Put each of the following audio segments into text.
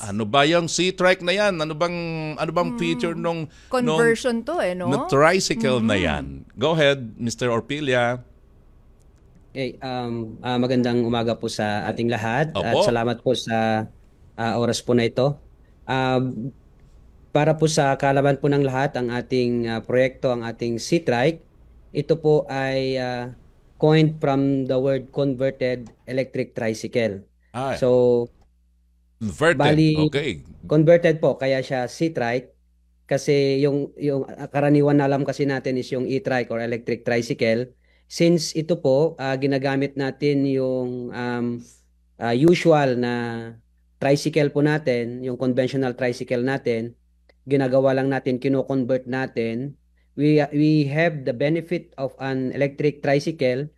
Ano ba yung C-Trike na yan? Ano bang feature Conversion to nung no? tricycle na yan? Go ahead, Mr. Orpilla. Okay, magandang umaga po sa ating lahat at Opo. salamat po sa oras po na ito. Um, para po sa kaalaman po ng lahat, ang ating proyekto, ang ating C-Trike, ito po ay coined from the word converted electric tricycle. Ah, So, converted. bali, Okay. converted po, kaya siya C-Trike. Kasi yung karaniwan na alam kasi natin is yung e-trike or electric tricycle. Since ito po, ginagamit natin yung usual na tricycle po natin, yung conventional tricycle natin, ginagawa lang natin, kino-convert natin. We have the benefit of an electric tricycle,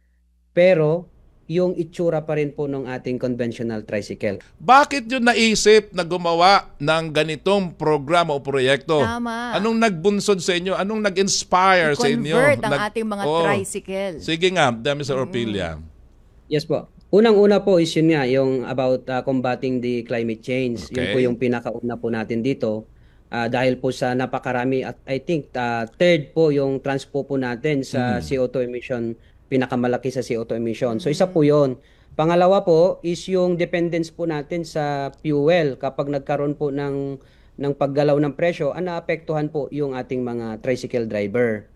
pero yung itsura pa rin po ng ating conventional tricycle. Bakit yun naisip na gumawa ng ganitong programa o proyekto? Tama. Anong nagbunsod sa inyo? Anong nag-inspire sa inyo? I-convert ang ating mga tricycle. Sige nga, Mr. Orpilla. Yes po. Unang-una po is yun nga, yung about combating the climate change. Yun Okay. po yung pinakauna po natin dito. Dahil po sa napakarami at I think third po yung transpo po natin sa CO2 emission, pinakamalaki sa CO2 emission. So isa po yun. Pangalawa po is yung dependence po natin sa fuel. Kapag nagkaroon po ng paggalaw ng presyo, naapektuhan po yung ating mga tricycle driver.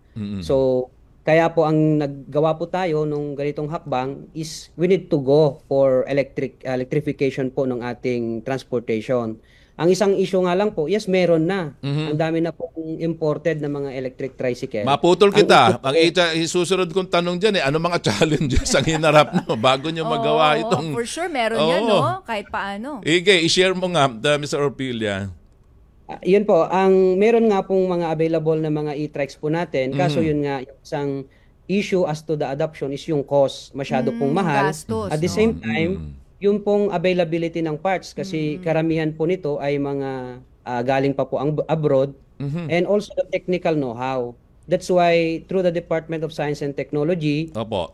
So kaya po ang naggawa po tayo nung ganitong hakbang is we need to go for electrification po ng ating transportation. Ang isang issue nga lang po, yes, meron na. Ang dami na po imported na mga electric tricycle. Maputol kita. Ang Isusunod kong tanong dyan ano mga challenges ang hinarap nyo bago nyo magawa itong... For sure, meron yan, no? Kahit paano. I-share mo nga, Mr. Orpilla. Yun po, ang meron nga pong mga available na mga e-trikes po natin. Kaso yun nga, yung isang issue as to the adoption is yung cost. Masyado pong mahal. Gastos, At the no? same time, yung pong availability ng parts kasi karamihan po nito ay mga galing pa po ang abroad and also the technical know-how. That's why through the Department of Science and Technology, Opo.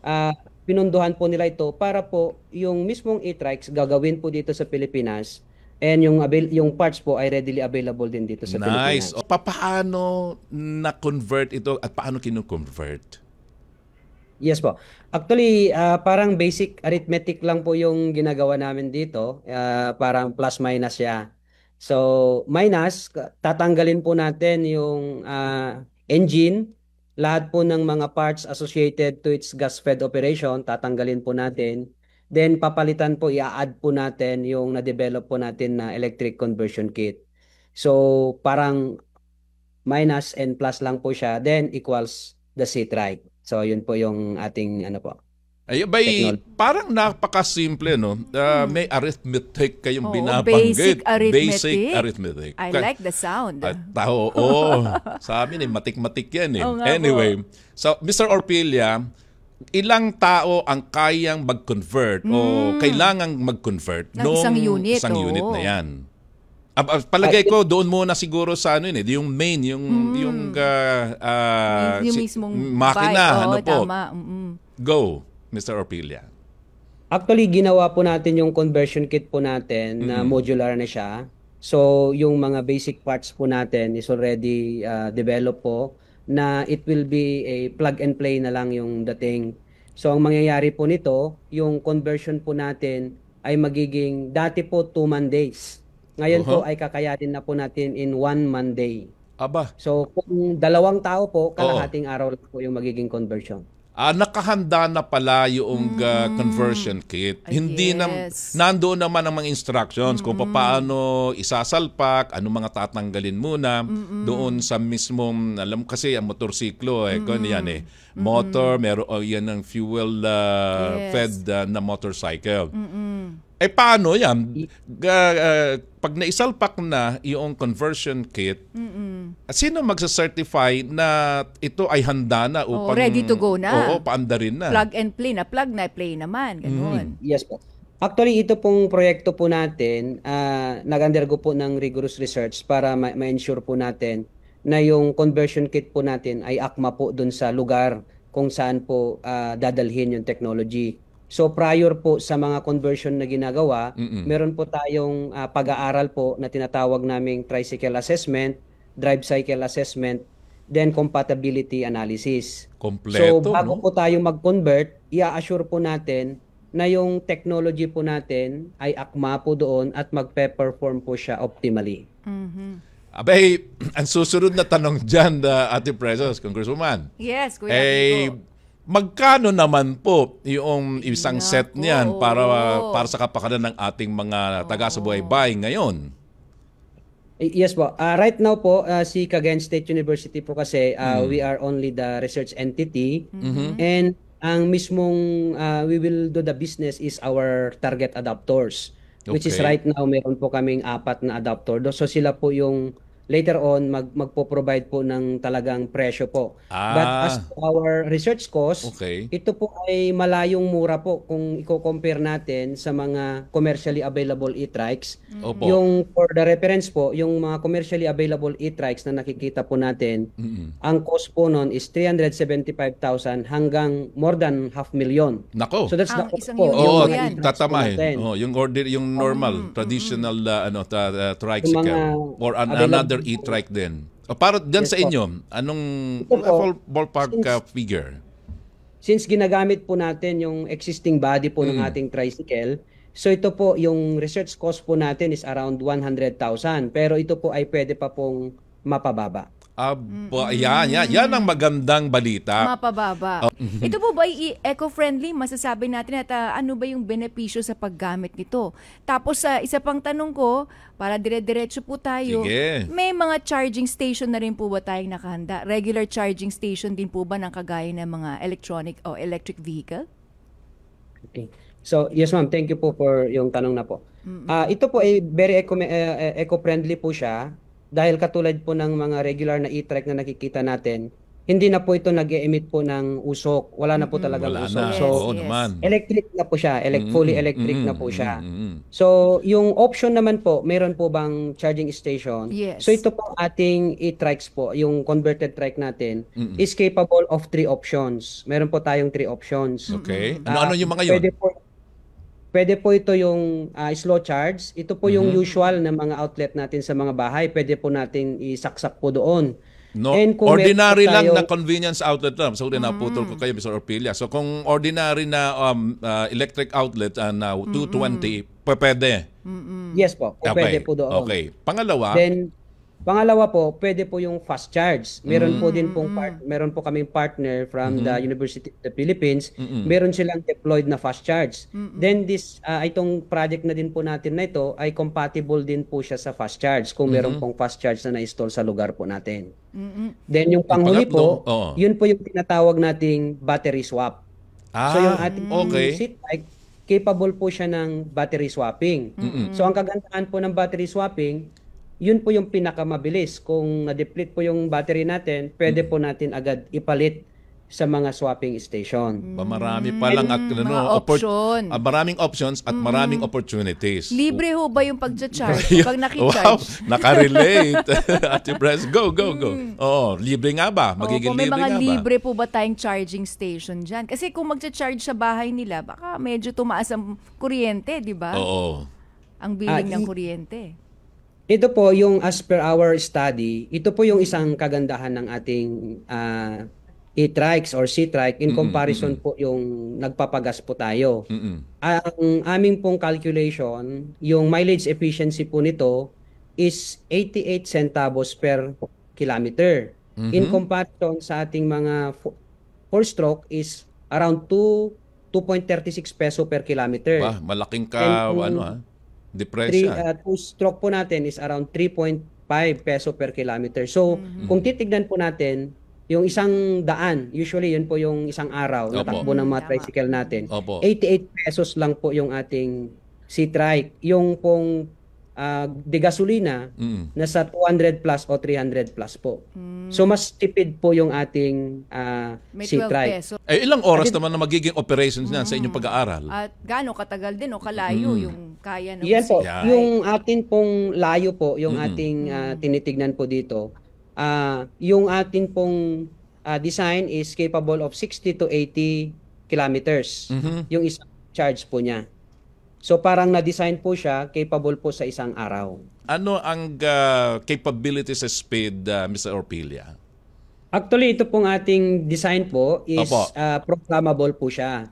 pinunduhan po nila ito para po yung mismong e-trikes gagawin po dito sa Pilipinas and yung parts po ay readily available din dito sa Nice. Pilipinas. Paano na-convert ito at paano kinu-convert? Yes po. Actually, parang basic arithmetic lang po yung ginagawa namin dito. Parang plus minus siya. So, minus, tatanggalin po natin yung engine, lahat po ng mga parts associated to its gas-fed operation, tatanggalin po natin. Then, papalitan po, i-add po natin yung na-develop po natin na electric conversion kit. So, parang minus and plus lang po siya, then equals the C-trike. So, yun po yung ating Ay, parang napakasimple, no? May arithmetic kayong Oo, binabanggit. basic arithmetic. Basic arithmetic. I like the sound. Sa amin matik-matik yan eh. Oo nga Anyway, so Mr. Orpilla, ilang tao ang kayang mag-convert o kailangang mag-convert Ng isang unit, isang unit oo. na yan? Palagay ko doon muna siguro sa yung main, yung yung mismong makina, bike. Tama. Go, Mr. Orpilla. Actually, ginawa po natin yung conversion kit po natin na modular na siya. So, yung mga basic parts po natin is already developed po na it will be a plug and play na lang yung dating. So, ang mangyayari po nito, yung conversion po natin ay magiging, dati po 2 man days. Ngayon po ay kakayanin na po natin in 1 man day. Aba. So, kung 2 tao po, kalahating araw lang po yung magiging conversion. Nakahanda na pala yung conversion kit. Hindi Yes. nandoon naman ang mga instructions kung paano isasalpak, ano mga tatanggalin muna doon sa mismong, alam kasi ang motorsiklo kung yan motor, meron yan ng fuel fed na motorcycle. Paano yan? Pag naisalpak na yung conversion kit, sino magsa-certify na ito ay handa na upang... ready to go na. Oo, paandarin na. Plug and play na. Plug na play naman. Ganun. Yes po. Actually, ito pong proyekto po natin, nag-undergo po ng rigorous research para ma-ensure po natin na yung conversion kit po natin ay akma po dun sa lugar kung saan po dadalhin yung technology. So prior po sa mga conversion na ginagawa, meron po tayong pag-aaral po na tinatawag naming tricycle assessment, drive cycle assessment, then compatibility analysis. So Kompleto, bago no? po tayo mag-convert, i-assure po natin na yung technology po natin ay akma po doon at magpe-perform po siya optimally. Abay, ang susunod na tanong dyan, Ate Presos, Congresswoman. Yes, Kuya Eh, Kiko. magkano naman po yung isang set Nako, niyan oo. para sa kapakanan ng ating mga taga-subaybay ngayon? Yes po. Right now po, si Cagayan State University po kasi, we are only the research entity. And ang mismong we will do the business is our target adapters. Which is Okay. right now, meron po kaming 4 na adapter. So sila po yung later on magpo-provide po ng talagang presyo po. But as to our research cost, Okay. ito po ay malayong mura po kung i-compare natin sa mga commercially available e-trikes. Opo. Yung for the reference po, yung mga commercially available e-trikes na nakikita po natin, ang cost po nun is 375,000 hanggang more than 500,000. Nako. So that's the Ang cost isang po. unit Oo, po mga yan. e-trikes po tatamahin. natin. Yung normal, traditional tricycle Yung mga or available another e-trike din. Para dyan Yes sa po. inyo, anong Ito po, ballpark since- figure? Since ginagamit po natin yung existing body po ng ating tricycle, so ito po yung research cost po natin is around 100,000. Pero ito po ay pwede pa pong mapababa. Yan ang magandang balita. Mapababa. Ito po ba ay eco-friendly? Masasabi natin at ano ba yung benepisyo sa paggamit nito? Tapos isa pang tanong ko, para dire-diretso po tayo, Sige. may mga charging station na rin po ba tayong nakahanda? Regular charging station din po ba ng kagaya ng mga electronic o electric vehicle? Okay. So, yes ma'am, thank you po for yung tanong na po. Ito po ay very eco-friendly po siya dahil katulad po ng mga regular na e-trike na nakikita natin, hindi na po ito nag-e-emit po ng usok. Wala na po talagang Wala usok. na. So, Oo naman. electric na po siya, fully electric na po siya. So, yung option naman po, meron po bang charging station? Yes. So, ito po ating e-trikes po, yung converted trike natin, is capable of 3 options. Meron po tayong 3 options. Okay. Ano-ano yung mga yun? Pwede po ito yung slow charge. Ito po yung usual na mga outlet natin sa mga bahay. Pwede po nating isaksak po doon. No, And kung ordinary meron po lang tayo- na convenience outlet lang. So, naputol ko kayo, Mr. Orpilia. So, kung ordinary na electric outlet na 220, pwede. Yes po, pwede po doon. Okay. Pangalawa, Then, pangalawa po, pwede po yung fast charge. Meron po din pong meron po kaming partner from the University of the Philippines. Meron silang deployed na fast charge. Then itong project na din po natin na ito ay compatible din po siya sa fast charge kung meron pong fast charge na na-install sa lugar po natin. Then yung panghuli po, pangatlo, oo. yun po yung tinatawag nating battery swap. So yung ating okay. seat bike, capable po siya ng battery swapping. So ang kagandahan po ng battery swapping, yun po yung pinakamabilis. Kung na-deplete po yung battery natin, pwede po natin agad ipalit sa mga swapping station. marami pa lang at Mga option. maraming options at maraming opportunities. Libre ho ba yung pag-charge? Pag Wow, nakicharge? nakarelate. Ate Press, go. Oo, libre nga ba? Magiging Opo, may libre mga nga ba? libre po ba tayong charging station dyan? Kasi kung magcha-charge sa bahay nila, baka medyo tumaas ang kuryente, di ba? Oo. Ang billing ng kuryente. Ito po yung as per our study, ito po yung isang kagandahan ng ating e-trikes or C-trike in comparison po yung nagpapagas po tayo. Ang aming pong calculation, yung mileage efficiency po nito is 88 centavos per kilometer. In comparison sa ating mga 4-stroke is around 2.36 peso per kilometer. Malaking And depression. 2-stroke po natin is around 3.5 peso per kilometer. So, kung titignan po natin, yung isang daan, usually yun po yung isang araw na Opo. takbo ng mga tricycle natin. Opo. 88 pesos lang po yung ating C-trike. Yung pong de gasolina, nasa 200 plus o 300 plus po. So, mas tipid po yung ating May 12 C-trike. peso. Ilang oras naman na magiging operations niyan sa inyong pag-aaral? At gaano katagal din o kalayo yung kaya ng Yan po. Yan. Yung atin pong layo po, yung ating tinitignan po dito, yung atin pong design is capable of 60 to 80 kilometers. Yung isang charge po niya. So parang na-design po siya, capable po sa isang araw. Ano ang capability sa speed, Mr. Orpilla? Actually, ito pong ating design po is Opo. programmable po siya.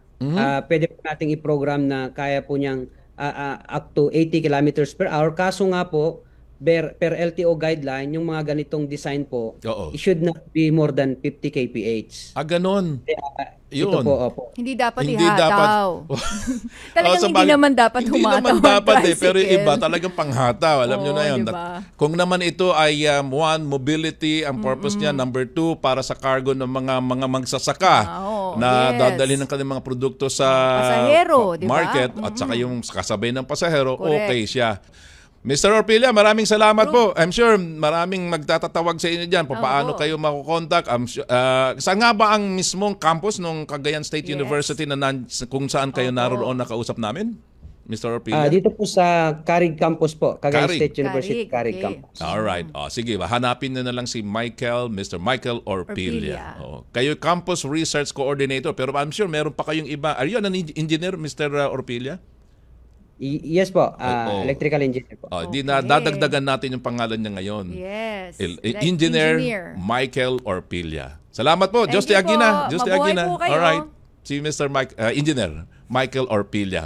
Pwede po nating i-program na kaya po niyang up to 80 kilometers per hour. Kaso nga po, per LTO guideline, yung mga ganitong design po, Oo. it should not be more than 50 kph. Ganon. Ito Yun. po, opo. Hindi dapat Hindi ihataw. Talagang sa hindi naman dapat Hindi humataw naman ang dapat pero yung tricycle. iba talagang panghataw. Alam nyo Oo, na yun. diba? Kung naman ito ay one, mobility, ang purpose niya. Number two, para sa cargo ng mga magsasaka Oo, na yes. dadalhin ng kanilang mga produkto sa Pasahero, diba? market at saka yung kasabay ng pasahero, Correct. okay siya. Mr. Orpilla, maraming salamat po. I'm sure maraming magtatatawag sa inyo dyan. Paano Oo. kayo makukontak? Saan nga ba ang mismong campus ng Cagayan State Yes. University na kung saan kayo naroon nakausap namin? Mr. Orpilla? Dito po sa Carig Campus po, Cagayan Carig. State University, Carig Carig, okay. Campus. Alright. Sige, hanapin nyo na lang si Mr. Michael Orpilla. Orpilla. Kayo Campus Research Coordinator, pero I'm sure meron pa kayong iba. Are you an engineer, Mr. Orpilla? Yes po, Oo. electrical engineer po. Di na dadagdagan natin yung pangalan niya ngayon. Yes. Engineer Michael Orpilla. Salamat po. Thank Diyos ti you Agina. po. Diyos ti Mabuhay Agina. po kayo. Alright. Si Mr. Engineer Michael Orpilla.